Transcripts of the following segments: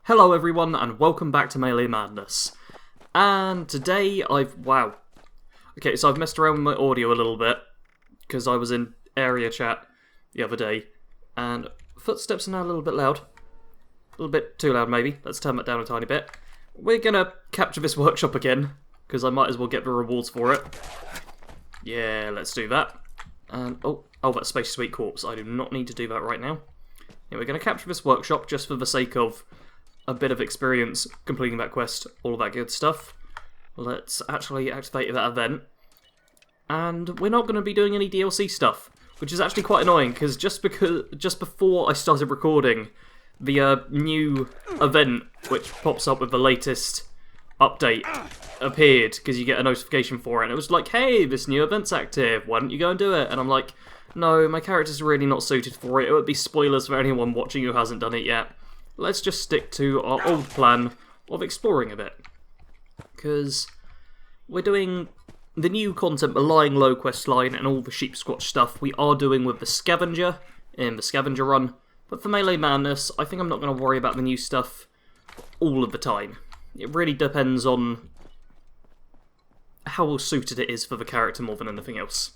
Hello everyone and welcome back to Melee Madness. And today wow. Okay, so I've messed around with my audio a little bit because I was in area chat the other day and footsteps are now a little bit loud. A little bit too loud maybe. Let's turn that down a tiny bit. We're gonna capture this workshop again because I might as well get the rewards for it. Yeah, let's do that. And oh, that Space Sweet Corpse. I do not need to do that right now. Yeah, we're gonna capture this workshop just for the sake of a bit of experience completing that quest, all of that good stuff. Let's actually activate that event. And we're not going to be doing any DLC stuff, which is actually quite annoying, because just before I started recording, the new event, which pops up with the latest update, appeared, because you get a notification for it, and it was like, hey, this new event's active, why don't you go and do it? And I'm like, no, my character's really not suited for it, it would be spoilers for anyone watching who hasn't done it yet. Let's just stick to our old plan of exploring a bit. Because we're doing the new content, the Lying Low quest line, and all the Sheep Squatch stuff we are doing with the Scavenger in the Scavenger run. But for Melee Madness, I think I'm not going to worry about the new stuff all of the time. It really depends on how well suited it is for the character more than anything else.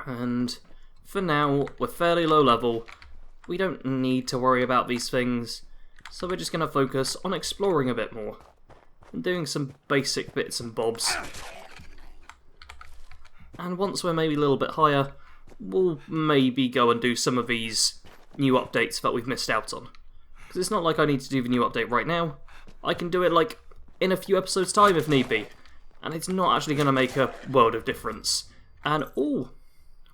And for now, we're fairly low level. We don't need to worry about these things, so we're just going to focus on exploring a bit more and doing some basic bits and bobs. And once we're maybe a little bit higher, we'll maybe go and do some of these new updates that we've missed out on. Because it's not like I need to do the new update right now. I can do it like in a few episodes' time if need be, and it's not actually going to make a world of difference. And ooh,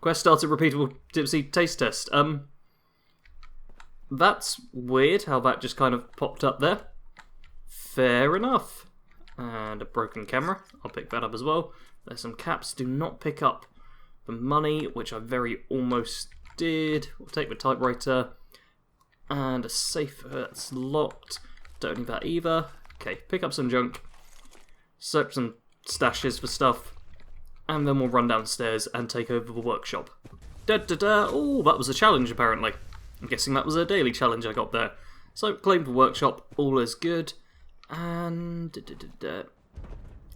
quest started repeatable Dipsy taste test. That's weird how that just kind of popped up there. Fair enough. And a broken camera. I'll pick that up as well. There's some caps. Do not pick up the money, which I very almost did. We'll take the typewriter. And a safe that's locked. Don't need that either. Okay, pick up some junk. Search some stashes for stuff. And then we'll run downstairs and take over the workshop. Da-da-da! Oh, that was a challenge apparently. I'm guessing that was a daily challenge I got there. So, claim the workshop, all is good. And I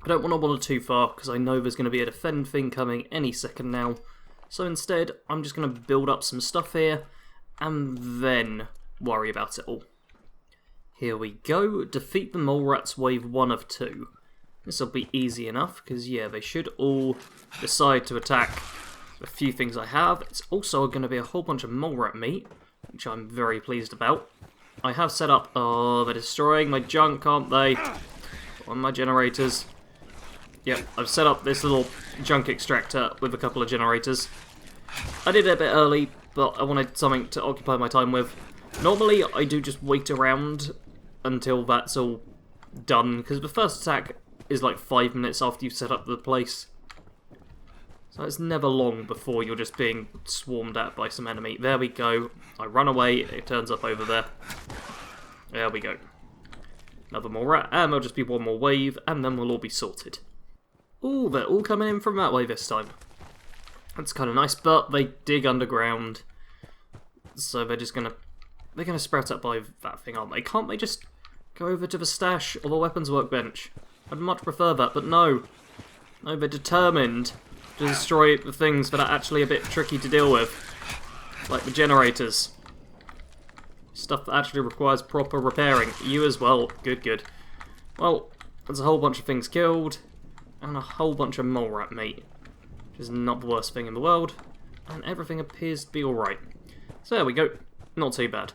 don't want to wander too far, because I know there's going to be a defend thing coming any second now. So instead, I'm just going to build up some stuff here, and then worry about it all. Here we go. Defeat the Mole Rats wave 1 of 2. This will be easy enough, because yeah, they should all decide to attack a few things I have. It's also going to be a whole bunch of mole rat meat, which I'm very pleased about. I have set up... Oh, they're destroying my junk, aren't they? On my generators. Yep, I've set up this little junk extractor with a couple of generators. I did it a bit early, but I wanted something to occupy my time with. Normally, I do just wait around until that's all done, because the first attack is like 5 minutes after you've set up the place. So it's never long before you're just being swarmed at by some enemy. There we go. I run away, it turns up over there. There we go. Another more rat, and there'll just be one more wave, and then we'll all be sorted. Ooh, they're all coming in from that way this time. That's kind of nice, but they dig underground. So they're just gonna... They're gonna sprout up by that thing, aren't they? Can't they just go over to the stash or the weapons workbench? I'd much prefer that, but no. No, they're determined to destroy the things that are actually a bit tricky to deal with. Like the generators. Stuff that actually requires proper repairing. You as well. Good, good. Well, there's a whole bunch of things killed. And a whole bunch of mole rat meat. Which is not the worst thing in the world. And everything appears to be alright. So there we go. Not too bad.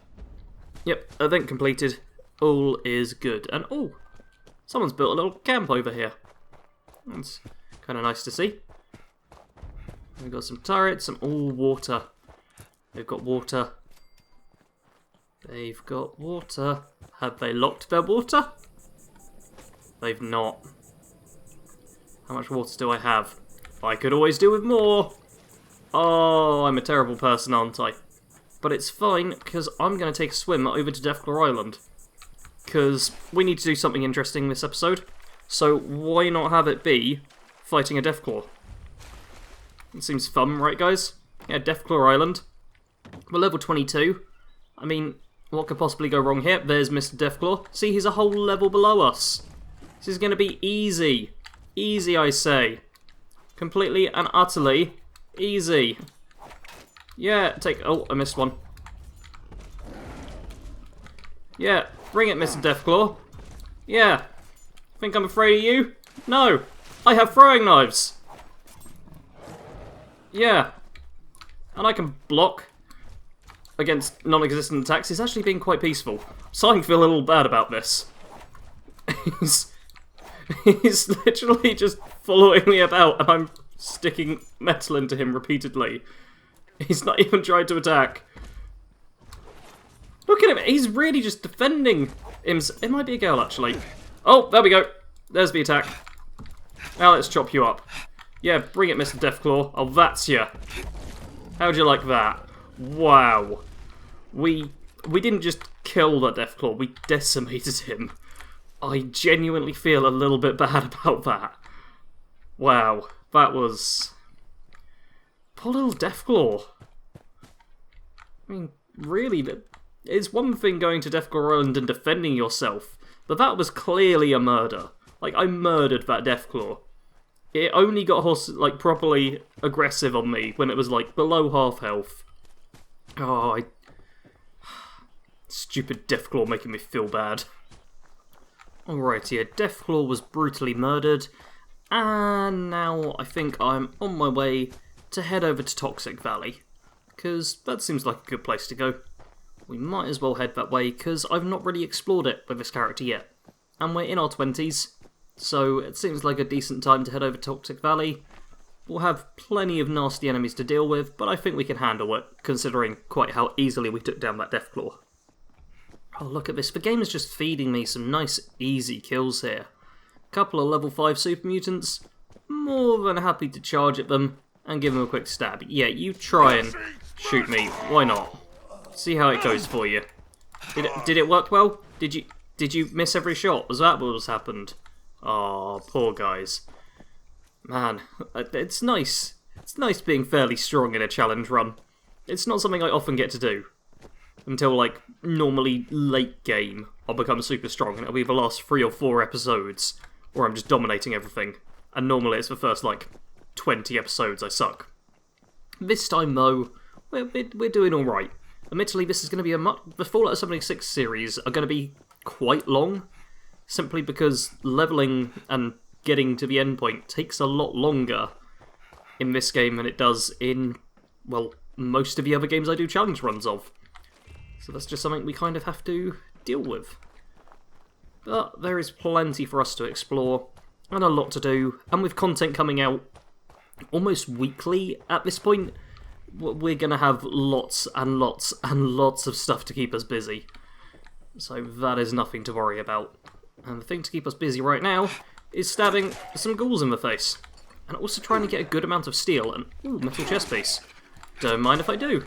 Yep, event completed. All is good. And oh, someone's built a little camp over here. That's kind of nice to see. We've got some turrets, some water. They've got water. They've got water. Have they locked their water? They've not. How much water do I have? I could always do with more. Oh, I'm a terrible person, aren't I? But it's fine, because I'm going to take a swim over to Deathclaw Island. Because we need to do something interesting this episode. So why not have it be fighting a Deathclaw? It seems fun, right guys? Yeah, Deathclaw Island. We're level 22. I mean, What could possibly go wrong here? There's Mr. Deathclaw. See, he's a whole level below us. This is going to be easy. Easy, I say. Completely and utterly easy. Yeah, take... Oh, I missed one. Yeah, bring it, Mr. Deathclaw. Yeah. Think I'm afraid of you? No. I have throwing knives. Yeah. And I can block against non-existent attacks. He's actually being quite peaceful. I'm starting to feel a little bad about this. He's literally just following me about and I'm sticking metal into him repeatedly. He's not even trying to attack. Look at him, he's really just defending him. It might be a girl, actually. Oh, there we go. There's the attack. Now let's chop you up. Yeah, bring it, Mr. Deathclaw. Oh, that's ya. How'd you like that? Wow. We didn't just kill the Deathclaw, we decimated him. I genuinely feel a little bit bad about that. Wow, that was... Poor little Deathclaw. I mean, really, it's one thing going to Deathclaw Island and defending yourself, but that was clearly a murder. Like, I murdered that Deathclaw. It only got properly aggressive on me when it was, like, below half health. Oh, Stupid Deathclaw making me feel bad. Alright, yeah, Deathclaw was brutally murdered, and now I think I'm on my way to head over to Toxic Valley, because that seems like a good place to go. We might as well head that way, because I've not really explored it with this character yet. And we're in our 20s, so it seems like a decent time to head over to Toxic Valley. We'll have plenty of nasty enemies to deal with, but I think we can handle it, considering quite how easily we took down that Deathclaw. Oh, look at this. The game is just feeding me some nice, easy kills here. Couple of level 5 super mutants. More than happy to charge at them and give them a quick stab. Yeah, you try and shoot me. Why not? See how it goes for you. Did it work well? Did you miss every shot? Was that what was happened? Oh, poor guys. Man, it's nice. It's nice being fairly strong in a challenge run. It's not something I often get to do. Until, like, normally late game, I'll become super strong, and it'll be the last 3 or 4 episodes where I'm just dominating everything. And normally it's the first, like, 20 episodes I suck. This time, though, we're doing alright. Admittedly, this is going to be the Fallout 76 series are going to be quite long, simply because leveling and getting to the endpoint takes a lot longer in this game than it does in, well, most of the other games I do challenge runs of. So that's just something we kind of have to deal with. But there is plenty for us to explore, and a lot to do, and with content coming out almost weekly at this point, we're going to have lots and lots and lots of stuff to keep us busy. So that is nothing to worry about. And the thing to keep us busy right now is stabbing some ghouls in the face. And also trying to get a good amount of steel and, ooh, metal chest piece. Don't mind if I do.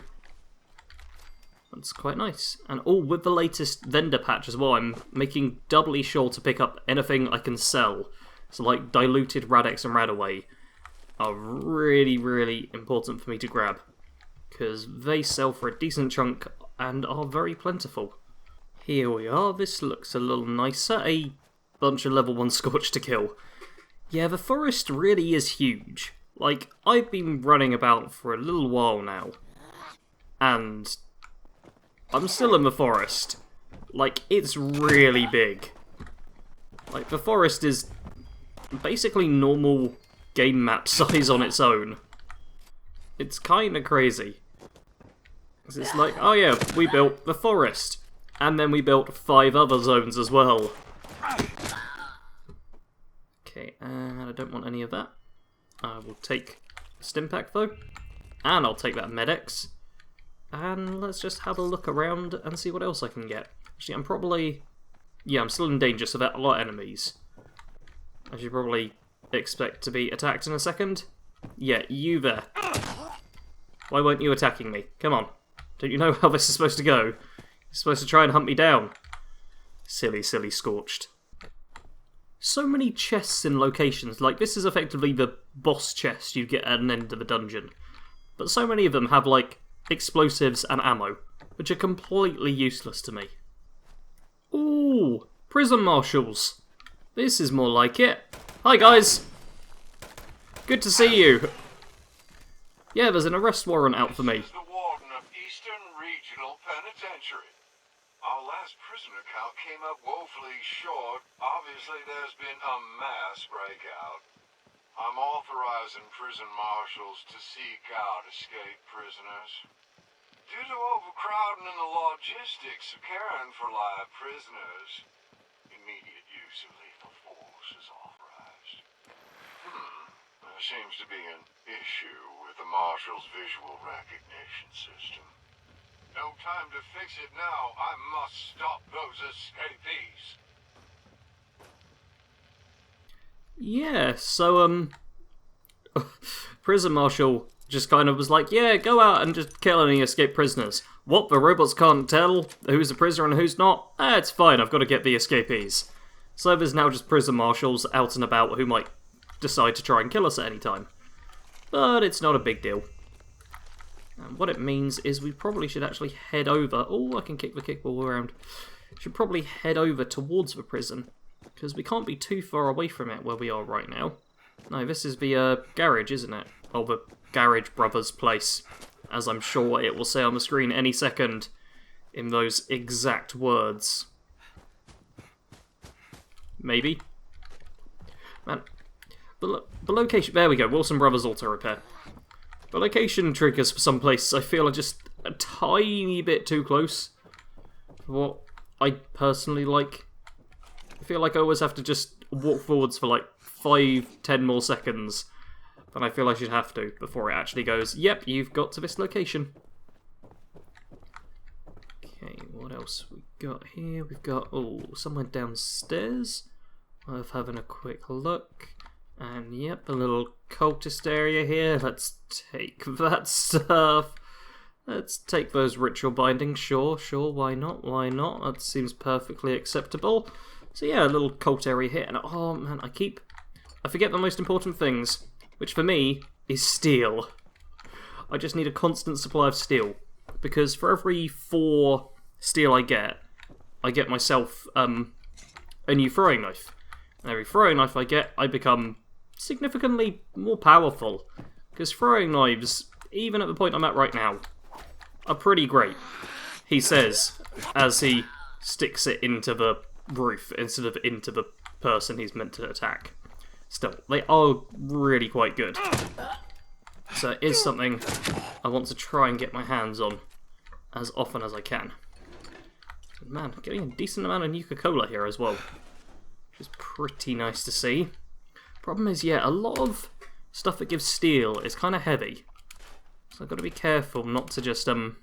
That's quite nice. And all with the latest vendor patch as well, I'm making doubly sure to pick up anything I can sell. So like diluted Radex and Radaway are really, really important for me to grab. Because they sell for a decent chunk and are very plentiful. Here we are, this looks a little nicer. A bunch of level 1 Scorch to kill. Yeah, the forest really is huge. Like, I've been running about for a little while now. And I'm still in the forest. Like, it's really big. Like, the forest is basically normal game map size on its own. It's kinda crazy. It's like, oh yeah, we built the forest. And then we built 5 other zones as well. Okay, and I don't want any of that. I will take a Stimpack though. And I'll take that Med-X. And let's just have a look around and see what else I can get. Actually, I'm probably... yeah, I'm still in danger, so there are a lot of enemies. I should probably expect to be attacked in a second. Yeah, you there. Why weren't you attacking me? Come on. Don't you know how this is supposed to go? You're supposed to try and hunt me down. Silly, silly Scorched. So many chests in locations. Like, this is effectively the boss chest you get at an end of the dungeon. But so many of them have, like, explosives and ammo. which are completely useless to me. Ooh, prison marshals. This is more like it. Hi guys. Good to see you. Yeah, there's an arrest warrant out for me. This is the warden of Eastern Regional Penitentiary. Our last prisoner count came up woefully short. Obviously, there's been a mass breakout. I'm authorizing prison marshals to seek out escaped prisoners. Due to overcrowding and the logistics of caring for live prisoners, immediate use of lethal force is authorized. There seems to be an issue with the marshal's visual recognition system. No time to fix it now. I must stop those escapees. Yeah, so, prison marshal just kind of was like, yeah, go out and just kill any escaped prisoners. What, the robots can't tell who's a prisoner and who's not? It's fine, I've got to get the escapees. So there's now just prison marshals out and about who might decide to try and kill us at any time. But it's not a big deal. And what it means is we probably should actually head over... Oh, I can kick the kickball around. Should probably head over towards the prison, because we can't be too far away from it where we are right now. No, this is the garage, isn't it? Oh, the Garage Brothers place, as I'm sure it will say on the screen any second in those exact words. Maybe? Man, the location... There we go, Wilson Brothers Auto Repair. The location triggers for some places I feel are just a tiny bit too close for what I personally like. I feel like I always have to just walk forwards for like 5-10 more seconds than I feel I should have to before it actually goes, yep, you've got to this location. Okay, what else we got here? We've got, oh, somewhere downstairs. Worth having a quick look. And yep, a little cultist area here. Let's take that stuff. Let's take those ritual bindings. Sure, why not? Why not? That seems perfectly acceptable. So yeah, a little cult area here. And oh man, I forget the most important things, which for me is steel. I just need a constant supply of steel, because for every 4 steel I get myself a new throwing knife. And every throwing knife I get, I become significantly more powerful, because throwing knives, even at the point I'm at right now, are pretty great, he says, as he sticks it into the roof instead of into the person he's meant to attack. Still, they are really quite good. So it is something I want to try and get my hands on as often as I can. Man, getting a decent amount of Nuka-Cola here as well, which is pretty nice to see. Problem is, yeah, a lot of stuff that gives steel is kind of heavy. So I've got to be careful not to just, you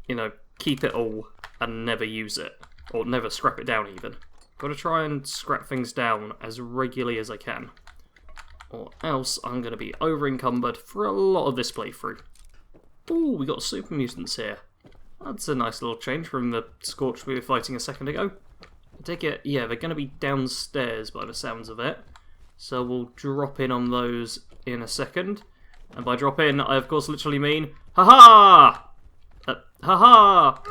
know, keep it all and never use it. Or never scrap it down, even. Got to try and scrap things down as regularly as I can. Or else I'm going to be over-encumbered for a lot of this playthrough. Ooh, we got super mutants here. That's a nice little change from the Scorch we were fighting a second ago. I take it, yeah, they're going to be downstairs by the sounds of it. So we'll drop in on those in a second. And by drop in, I of course literally mean, ha-ha! Ha-ha!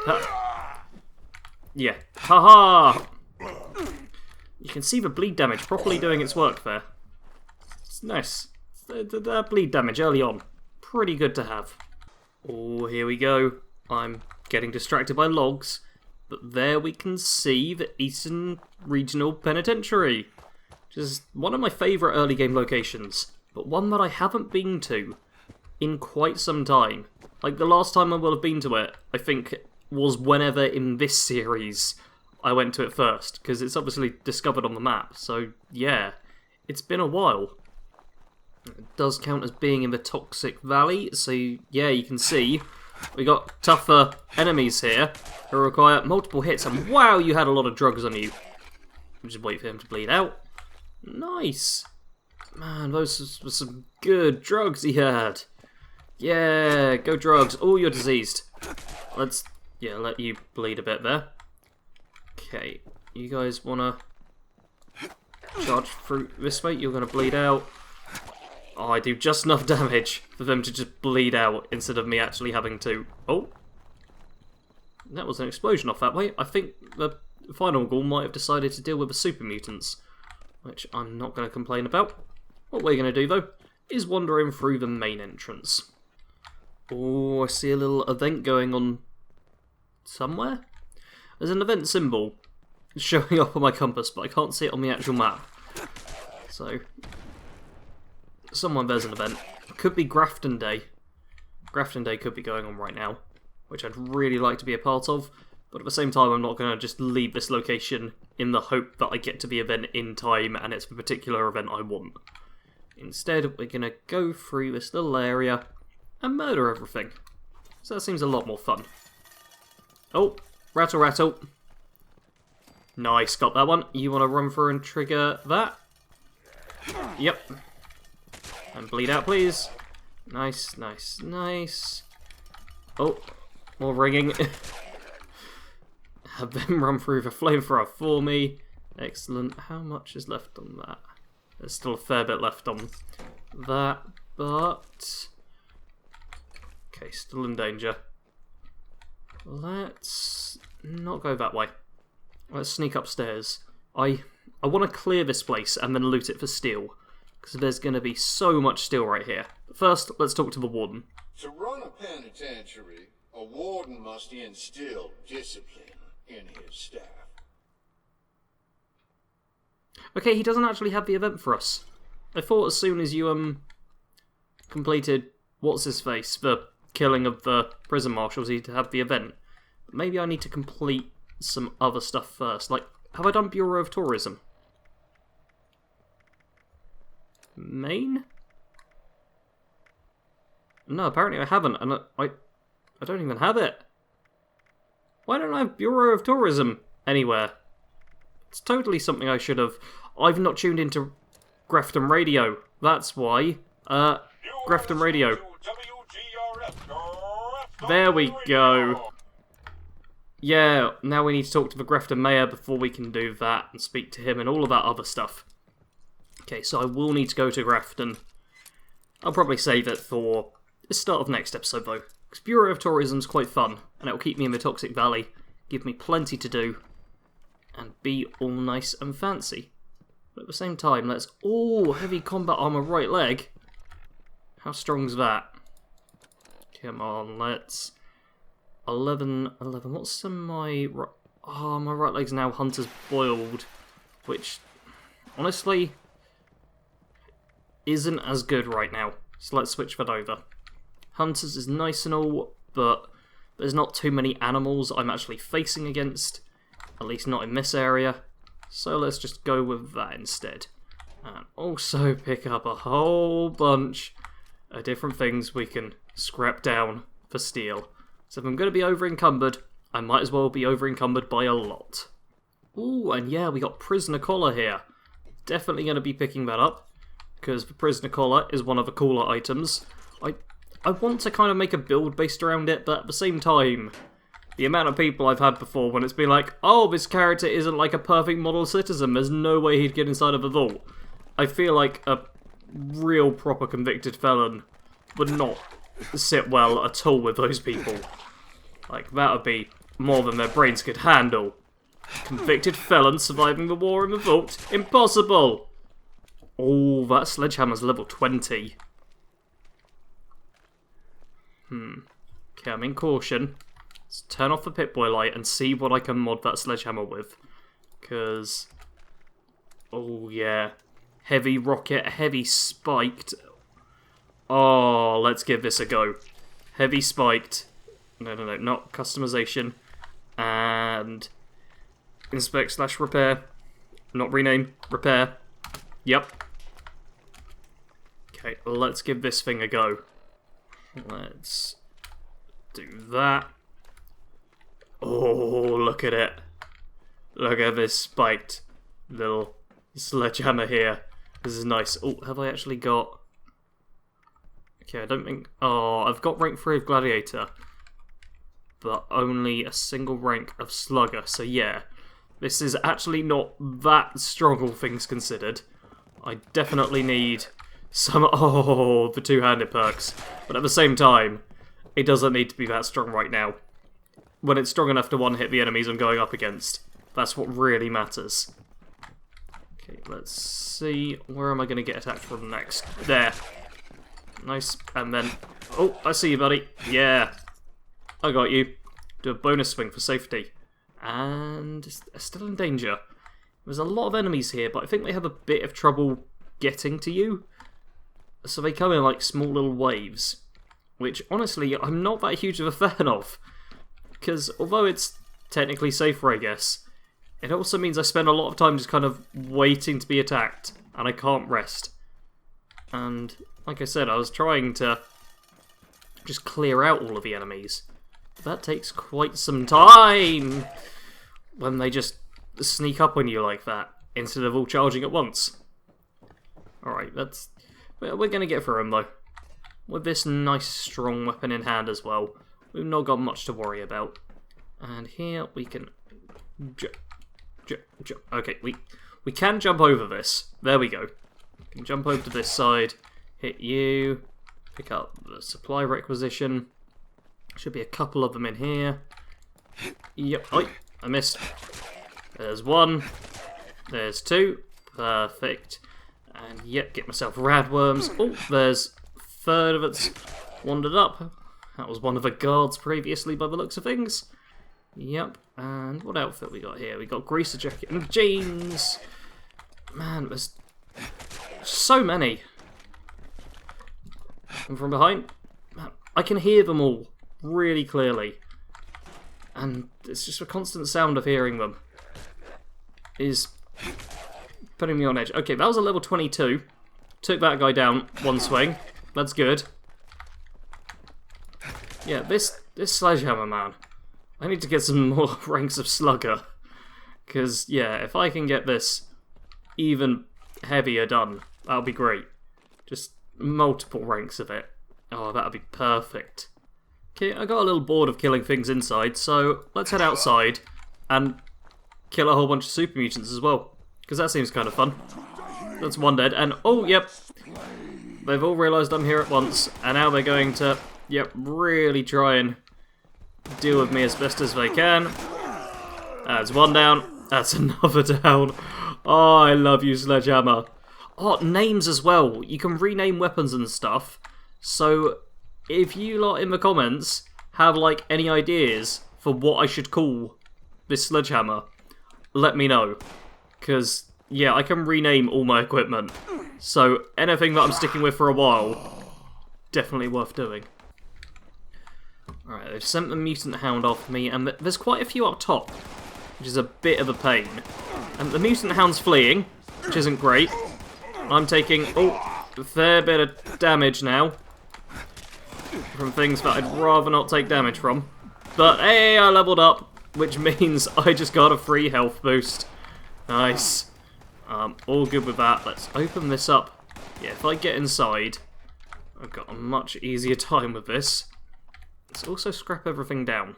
Yeah, ha-ha! You can see the bleed damage properly doing its work there. It's nice. The bleed damage early on, pretty good to have. Oh, here we go. I'm getting distracted by logs. But there we can see the Eastern Regional Penitentiary, which is one of my favourite early game locations, but one that I haven't been to in quite some time. Like, the last time I will have been to it, I think, was whenever in this series I went to it first, because it's obviously discovered on the map, so yeah, it's been a while. It does count as being in the Toxic Valley, so yeah, you can see we got tougher enemies here who require multiple hits, and wow, you had a lot of drugs on you. Just wait for him to bleed out. Nice! Man, those were some good drugs he had. Yeah, go drugs. Oh, you're diseased. Let's, yeah, let you bleed a bit there. Okay, you guys wanna charge through this way? You're gonna bleed out. Oh, I do just enough damage for them to just bleed out instead of me actually having to... Oh, That was an explosion off that way. I think the final ghoul might have decided to deal with the super mutants, which I'm not going to complain about. What we're going to do, though, is wander in through the main entrance. Oh, I see a little event going on somewhere. There's an event symbol showing up on my compass, but I can't see it on the actual map. So, somewhere there's an event. Could be Grafton Day. Grafton Day could be going on right now, which I'd really like to be a part of, but at the same time I'm not going to just leave this location in the hope that I get to the event in time and it's the particular event I want. Instead, we're going to go through this little area and murder everything. So that seems a lot more fun. Oh, rattle rattle. Nice, got that one. You want to run through and trigger that? Yep. And bleed out, please. Nice, nice, nice. Oh, more ringing. Have them run through the flamethrower for me. Excellent. How much is left on that? There's still a fair bit left on that, but... Okay, still in danger. Let's not go that way. Let's sneak upstairs. I want to clear this place and then loot it for steel, because there's going to be so much steel right here. But first, let's talk to the warden. To run a penitentiary, a warden must instill discipline in his staff. Okay, he doesn't actually have the event for us. I thought as soon as you completed what's-his-face, the killing of the prison marshals, he'd have the event. Maybe I need to complete some other stuff first. Like, have I done Bureau of Tourism? Main? No, apparently I haven't, and I don't even have it. Why don't I have Bureau of Tourism anywhere? It's totally something I should have. I've not tuned into Grafton Radio. That's why. Grafton Radio. There we go. Yeah, now we need to talk to the Grafton Mayor before we can do that and speak to him and all of that other stuff. Okay, so I will need to go to Grafton. I'll probably save it for the start of next episode, though. Because Bureau of Tourism's quite fun, and it'll keep me in the Toxic Valley, give me plenty to do, and be all nice and fancy. But at the same time, let's... Oh, heavy combat armor right leg. How strong's that? Come on, let's... 11. What's my... Oh, my right leg's now Hunter's Boiled, which, honestly, isn't as good right now. So let's switch that over. Hunter's is nice and all, but there's not too many animals I'm actually facing against, at least not in this area. So let's just go with that instead. And also pick up a whole bunch of different things we can scrap down for steel. So if I'm going to be over-encumbered, I might as well be over-encumbered by a lot. Ooh, and yeah, we got Prisoner Collar here. Definitely going to be picking that up, because the Prisoner Collar is one of the cooler items. I want to kind of make a build based around it, but at the same time, the amount of people I've had before when it's been like, oh, this character isn't like a perfect model citizen, there's no way he'd get inside of a vault. I feel like a real proper convicted felon would not sit well at all with those people. Like, that would be more than their brains could handle. Convicted felon surviving the war in the vault? Impossible! Oh, that sledgehammer's level 20. Okay, I'm in caution. Let's turn off the Pip-Boy light and see what I can mod that sledgehammer with. Because... Oh, yeah. Heavy rocket, heavy spiked. Oh, let's give this a go. Heavy spiked. No, not customization. And... Inspect/repair. Not rename. Repair. Yep. Okay, let's give this thing a go. Let's do that. Oh, look at it. Look at this spiked little sledgehammer here. This is nice. Oh, have I actually got... Okay, I don't think... Oh, I've got rank 3 of Gladiator, but only a single rank of Slugger. So yeah, this is actually not that strong, all things considered. I definitely need some... Oh, the two-handed perks. But at the same time, it doesn't need to be that strong right now. when it's strong enough to one-hit the enemies I'm going up against. That's what really matters. Okay, let's see. Where am I going to get attacked from next? There. Nice. And then... Oh, I see you, buddy. Yeah. I got you. Do a bonus swing for safety. And still in danger. There's a lot of enemies here, but I think they have a bit of trouble getting to you. So they come in like small little waves. Which, honestly, I'm not that huge of a fan of. Because although it's technically safer, I guess, it also means I spend a lot of time just kind of waiting to be attacked. And I can't rest. And, like I said, I was trying to just clear out all of the enemies. That takes quite some time when they just sneak up on you like that instead of all charging at once. Alright, we're going to get through them though. With this nice strong weapon in hand as well, we've not got much to worry about. And here we can jump. Okay, we can jump over this. There we go. We can jump over to this side, hit you, pick up the supply requisition. Should be a couple of them in here. Yep. Oh, I missed. There's one. There's two. Perfect. And yep, get myself radworms. Oh, there's a third of it's wandered up. That was one of the guards previously by the looks of things. Yep. And what outfit we got here? We got greaser jacket and jeans. Man, there's so many. And from behind, man, I can hear them all really clearly. And it's just a constant sound of hearing them is putting me on edge. Okay, that was a level 22. Took that guy down one swing. That's good. Yeah, this sledgehammer, man. I need to get some more ranks of slugger. Because, yeah, if I can get this even heavier done, that'll be great. Just multiple ranks of it. Oh, that'll be perfect. Okay, I got a little bored of killing things inside, so let's head outside and kill a whole bunch of super mutants as well. Because that seems kind of fun. That's one dead, and oh, yep. They've all realised I'm here at once, and now they're going to, yep, really try and deal with me as best as they can. That's one down. That's another down. Oh, I love you, Sledgehammer. Oh, names as well. You can rename weapons and stuff. So, if you lot in the comments have, like, any ideas for what I should call this Sledgehammer, let me know. Because, yeah, I can rename all my equipment. So, anything that I'm sticking with for a while, definitely worth doing. Alright, they've sent the Mutant Hound off me, and there's quite a few up top, which is a bit of a pain. And the Mutant Hound's fleeing, which isn't great. I'm taking, oh, a fair bit of damage now from things that I'd rather not take damage from. But, hey, I leveled up, which means I just got a free health boost. Nice. All good with that. Let's open this up. Yeah, if I get inside, I've got a much easier time with this. Let's also scrap everything down.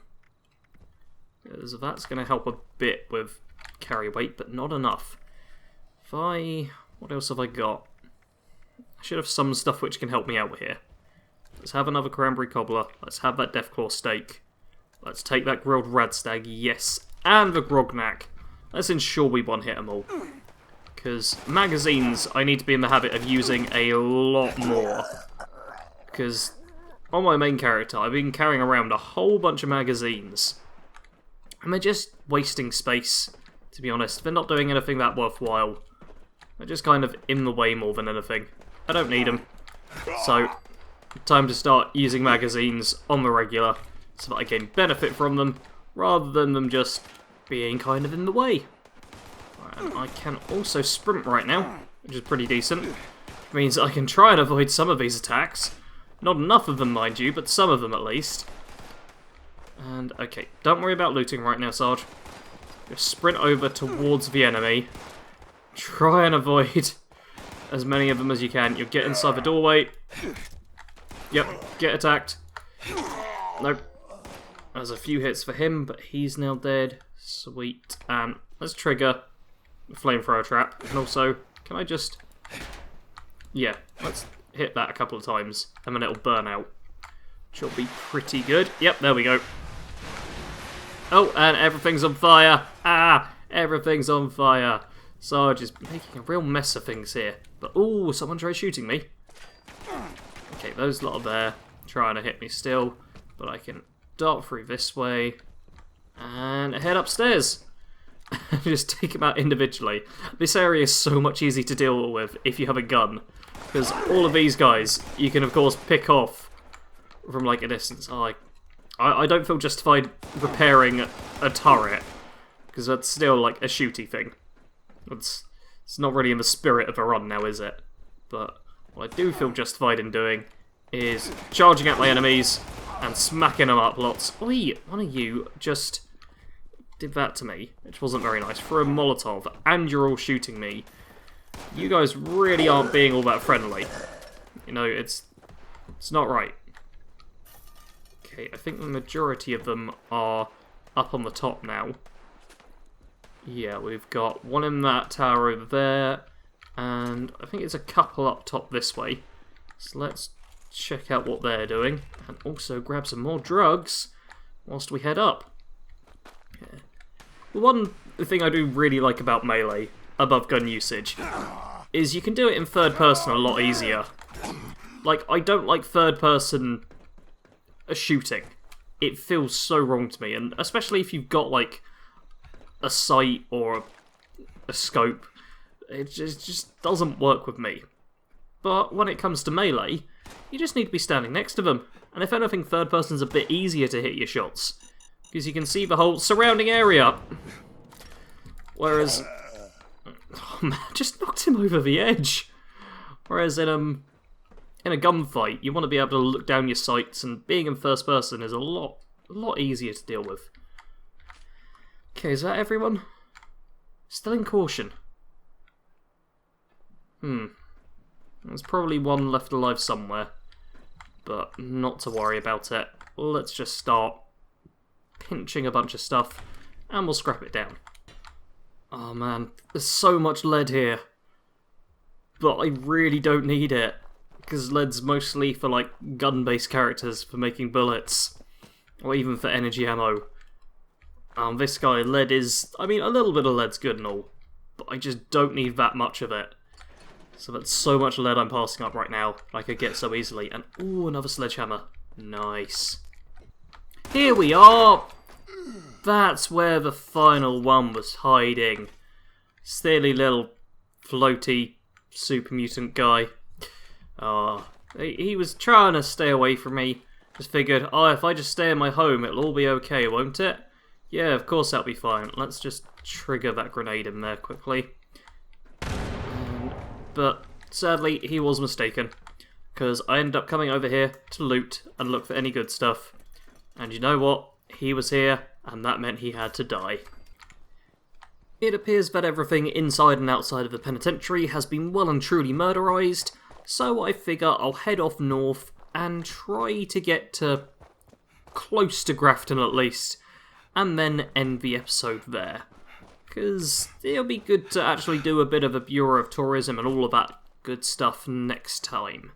Because that's going to help a bit with carry weight, but not enough. What else have I got? I should have some stuff which can help me out here. Let's have another cranberry cobbler. Let's have that deathclaw steak. Let's take that grilled radstag, yes. And the grognak. Let's ensure we one-hit them all. Because magazines, I need to be in the habit of using a lot more. Because on my main character, I've been carrying around a whole bunch of magazines. And they're just wasting space, to be honest. They're not doing anything that worthwhile. They're just kind of in the way more than anything. I don't need them. So, time to start using magazines on the regular, so that I can benefit from them, rather than them just being kind of in the way. And I can also sprint right now, which is pretty decent. Which means I can try and avoid some of these attacks. Not enough of them, mind you, but some of them at least. And, okay, don't worry about looting right now, Sarge. Just sprint over towards the enemy. Try and avoid as many of them as you can. You'll get inside the doorway. Yep, get attacked. Nope. There's a few hits for him, but he's now dead. Sweet. And let's trigger the flamethrower trap. And also, can I just... Yeah, let's hit that a couple of times, and then it'll burn out. Which will be pretty good. Yep, there we go. Oh, and everything's on fire. Ah, everything's on fire. Sarge is making a real mess of things here. But, ooh, someone tried shooting me. Okay, those lot are there, trying to hit me still. But I can dart through this way and head upstairs. Just take them out individually. This area is so much easier to deal with if you have a gun. Because all of these guys, you can of course pick off from like a distance. I don't feel justified repairing a turret. Because that's still like a shooty thing. It's not really in the spirit of a run now, is it? But what I do feel justified in doing is charging at my enemies and smacking them up lots. Oi, one of you just did that to me, which wasn't very nice. For a Molotov, and you're all shooting me. You guys really aren't being all that friendly. You know, it's not right. Okay, I think the majority of them are up on the top now. Yeah, we've got one in that tower over there, and I think it's a couple up top this way. So let's check out what they're doing, and also grab some more drugs whilst we head up. Yeah. The one thing I do really like about melee, above gun usage, is you can do it in third person a lot easier. Like, I don't like third person shooting. It feels so wrong to me, and especially if you've got, like, a sight or a scope, it just doesn't work with me. But when it comes to melee, you just need to be standing next to them, and if anything, third person's a bit easier to hit your shots, because you can see the whole surrounding area. Whereas, oh man, just knocked him over the edge. Whereas in a gunfight, you want to be able to look down your sights, and being in first person is a lot easier to deal with. Okay, is that everyone? Still in caution. There's probably one left alive somewhere, but not to worry about it. Let's just start pinching a bunch of stuff, and we'll scrap it down. Oh man, there's so much lead here, but I really don't need it, because lead's mostly for like gun-based characters for making bullets, or even for energy ammo. This guy, lead is, I mean, a little bit of lead's good and all, but I just don't need that much of it. So that's so much lead I'm passing up right now, I could get so easily. And, ooh, another sledgehammer. Nice. Here we are! That's where the final one was hiding. Silly little floaty super mutant guy. He was trying to stay away from me. Just figured, if I just stay in my home, it'll all be okay, won't it? Yeah, of course that'll be fine. Let's just trigger that grenade in there quickly. But sadly, he was mistaken, because I ended up coming over here to loot and look for any good stuff. And you know what? He was here, and that meant he had to die. It appears that everything inside and outside of the penitentiary has been well and truly murderized, so I figure I'll head off north and try to get to close to Grafton at least, and then end the episode there. Because it'll be good to actually do a bit of a Bureau of Tourism and all of that good stuff next time.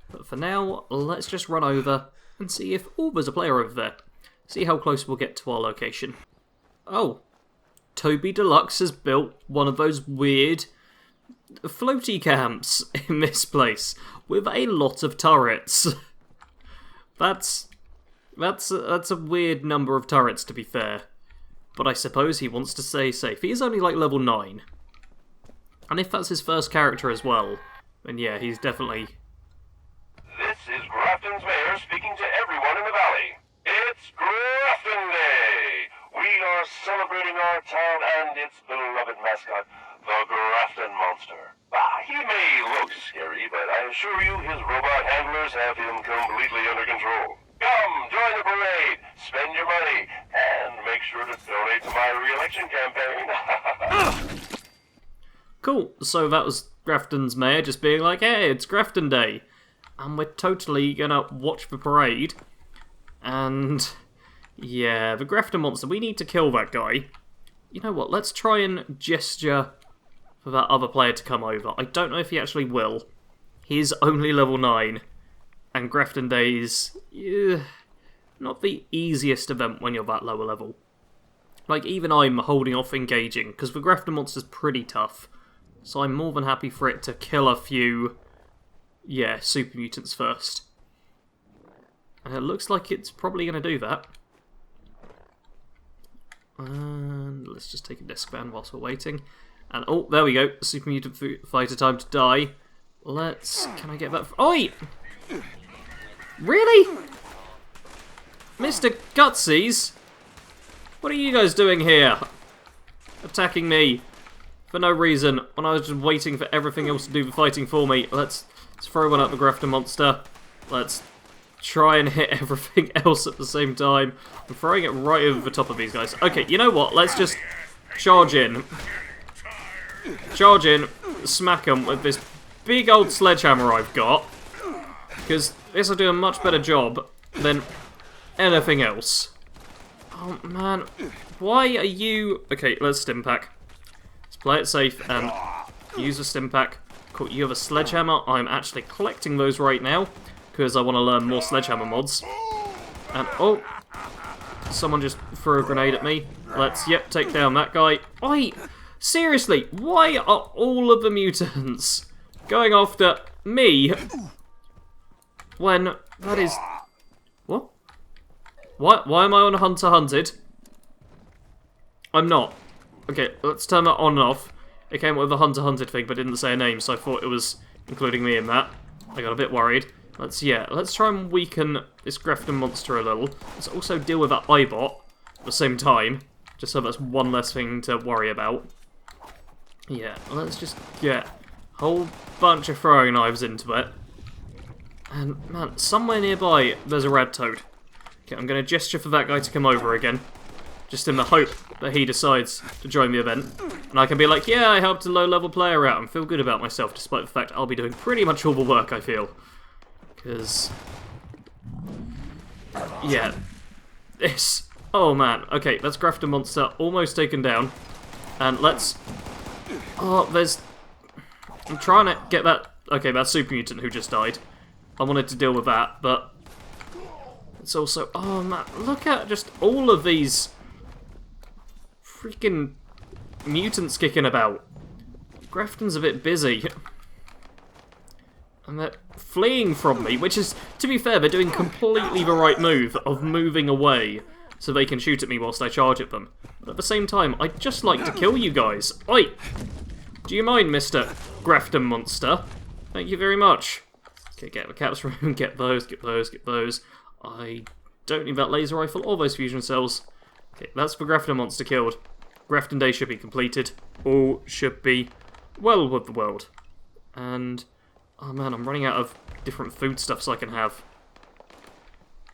But for now, let's just run over and see if there's a player over there. See how close we'll get to our location. Oh, Toby Deluxe has built one of those weird floaty camps in this place with a lot of turrets. That's a weird number of turrets, to be fair. But I suppose he wants to stay safe. He is only like level 9. And if that's his first character as well, then yeah, he's definitely... This is Grafton's mayor speaking to everyone in the valley. It's Grafton Day! We are celebrating our town and its beloved mascot, the Grafton Monster. He may look scary, but I assure you his robot handlers have him completely under control. Come, join the parade, spend your money, and make sure to donate to my re-election campaign. Cool, so that was Grafton's mayor just being like, hey, it's Grafton Day. And we're totally gonna watch the parade. And yeah, the Grafton Monster, we need to kill that guy. You know what, let's try and gesture for that other player to come over. I don't know if he actually will. He's only level 9. And Grafton Day is not the easiest event when you're that lower level. Like, even I'm holding off engaging, because the Grafton monster's pretty tough. So I'm more than happy for it to kill a few, yeah, super mutants first. And it looks like it's probably going to do that. And let's just take a disc ban whilst we're waiting. And, oh, there we go. Super mutant fighter time to die. Can I get that? Oi! Really? Mr. Gutsies? What are you guys doing here? Attacking me for no reason when I was just waiting for everything else to do the fighting for me. Let's throw one at the Grafton monster. Let's try and hit everything else at the same time. I'm throwing it right over the top of these guys. Okay, you know what? Let's just charge in. Charge in, smack them with this big old sledgehammer I've got. Because this will do a much better job than anything else. Oh, man. Why are you... Okay, let's stim pack. Let's play it safe and use a stim pack. Cool, you have a sledgehammer. I'm actually collecting those right now because I want to learn more sledgehammer mods. And, oh, someone just threw a grenade at me. Let's, yep, take down that guy. Oi! Seriously, why are all of the mutants going after me when that is... What? Why am I on Hunter Hunted? I'm not. Okay, let's turn that on and off. It came with a Hunter Hunted thing, but didn't say a name, so I thought it was including me in that. I got a bit worried. Let's try and weaken this Grafton monster a little. Let's also deal with that Eyebot at the same time, just so that's one less thing to worry about. Yeah, let's just get a whole bunch of throwing knives into it. And, man, somewhere nearby, there's a red toad. Okay, I'm going to gesture for that guy to come over again. Just in the hope that he decides to join the event. And I can be like, yeah, I helped a low-level player out and feel good about myself, despite the fact I'll be doing pretty much all the work, I feel. Because... yeah. This... oh, man. Okay, that's Grafton monster almost taken down. And let's... oh, there's... I'm trying to get that... okay, that super mutant who just died. I wanted to deal with that, but... it's also... oh, man, look at just all of these... freaking mutants kicking about. Grafton's a bit busy. And they're fleeing from me, which is, to be fair, they're doing completely the right move of moving away so they can shoot at me whilst I charge at them. But at the same time, I'd just like to kill you guys. Oi! Do you mind, Mr. Grafton monster? Thank you very much. Okay, get the caps room, get those, get those, get those. I don't need that laser rifle or those fusion cells. Okay, that's the Grafton monster killed. Grafton Day should be completed. All should be well with the world. And, oh man, I'm running out of different foodstuffs I can have.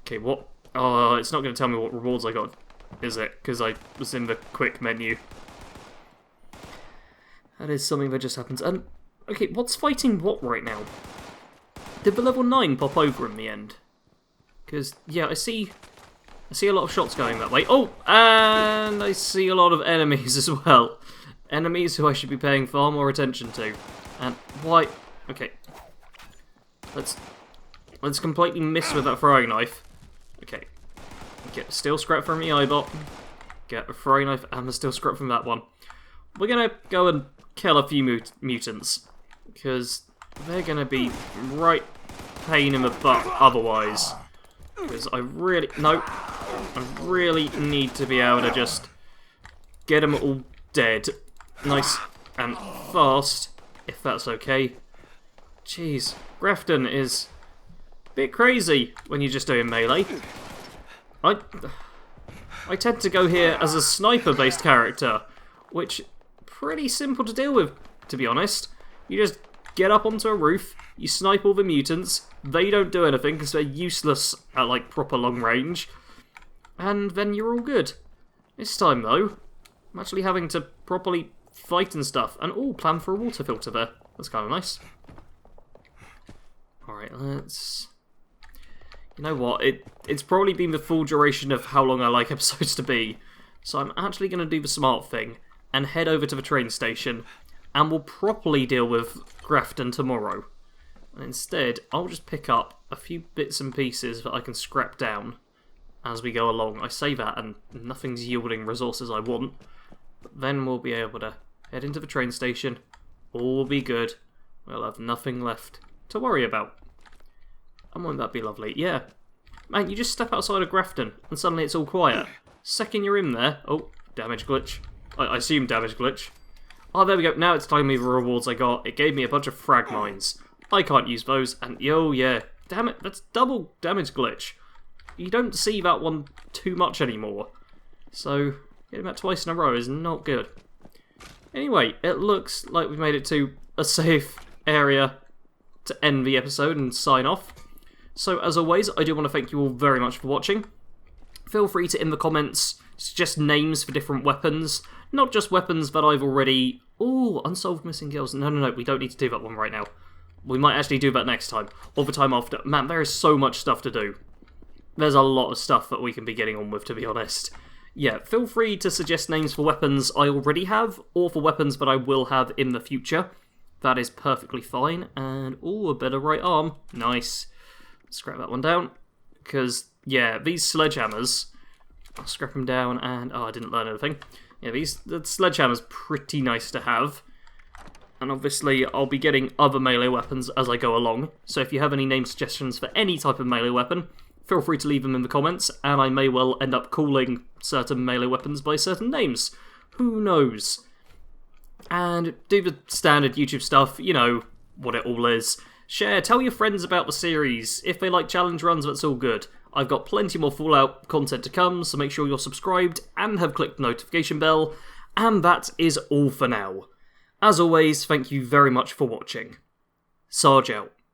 Okay, what? Oh, it's not going to tell me what rewards I got, is it? Because I was in the quick menu. That is something that just happens. And, okay, what's fighting what right now? Did the level 9 pop over in the end? Because, yeah, I see a lot of shots going that way. Oh, and I see a lot of enemies as well. Enemies who I should be paying far more attention to. And why? Okay. Let's completely miss with that throwing knife. Okay. Get a steel scrap from the Eyebot. Get a throwing knife and a steel scrap from that one. We're gonna go and kill a few mutants. Because they're gonna be right pain in the butt otherwise. Because I really... no. I really need to be able to just get them all dead. Nice and fast, if that's okay. Jeez, Grafton is a bit crazy when you're just doing melee. I tend to go here as a sniper-based character, which pretty simple to deal with, to be honest. You just get up onto a roof, you snipe all the mutants, they don't do anything because they're useless at like proper long range, and then you're all good. This time though, I'm actually having to properly fight and stuff, and oh, plan for a water filter there. That's kind of nice. Alright, let's... you know what, it's probably been the full duration of how long I like episodes to be, so I'm actually going to do the smart thing and head over to the train station, and we'll properly deal with Grafton tomorrow. And instead, I'll just pick up a few bits and pieces that I can scrap down, as we go along. I say that, and nothing's yielding resources I want. But then we'll be able to head into the train station. All will be good. We'll have nothing left to worry about. And won't that be lovely? Yeah. Man, you just step outside of Grafton, and suddenly it's all quiet. Second you're in there... Oh, damage glitch. I assume damage glitch. Oh, there we go. Now it's telling me the rewards I got. It gave me a bunch of frag mines. I can't use those, and yo, yeah. Damn it, that's double damage glitch. You don't see that one too much anymore. So, getting that twice in a row is not good. Anyway, it looks like we've made it to a safe area to end the episode and sign off. So, as always, I do want to thank you all very much for watching. Feel free to, in the comments, suggest names for different weapons. Not just weapons that I've already... Ooh, unsolved missing kills. No, we don't need to do that one right now. We might actually do that next time, or the time after. Man, there is so much stuff to do. There's a lot of stuff that we can be getting on with, to be honest. Yeah, feel free to suggest names for weapons I already have, or for weapons that I will have in the future. That is perfectly fine. And, ooh, a better right arm. Nice. Scrap that one down. Because, yeah, these sledgehammers... I'll scrap them down and... Oh, I didn't learn anything. Yeah, the sledgehammer's pretty nice to have. And obviously, I'll be getting other melee weapons as I go along. So if you have any name suggestions for any type of melee weapon, feel free to leave them in the comments, and I may well end up calling certain melee weapons by certain names. Who knows? And do the standard YouTube stuff, you know what it all is. Share, tell your friends about the series. If they like challenge runs, that's all good. I've got plenty more Fallout content to come, so make sure you're subscribed and have clicked the notification bell. And that is all for now. As always, thank you very much for watching. Sarge out.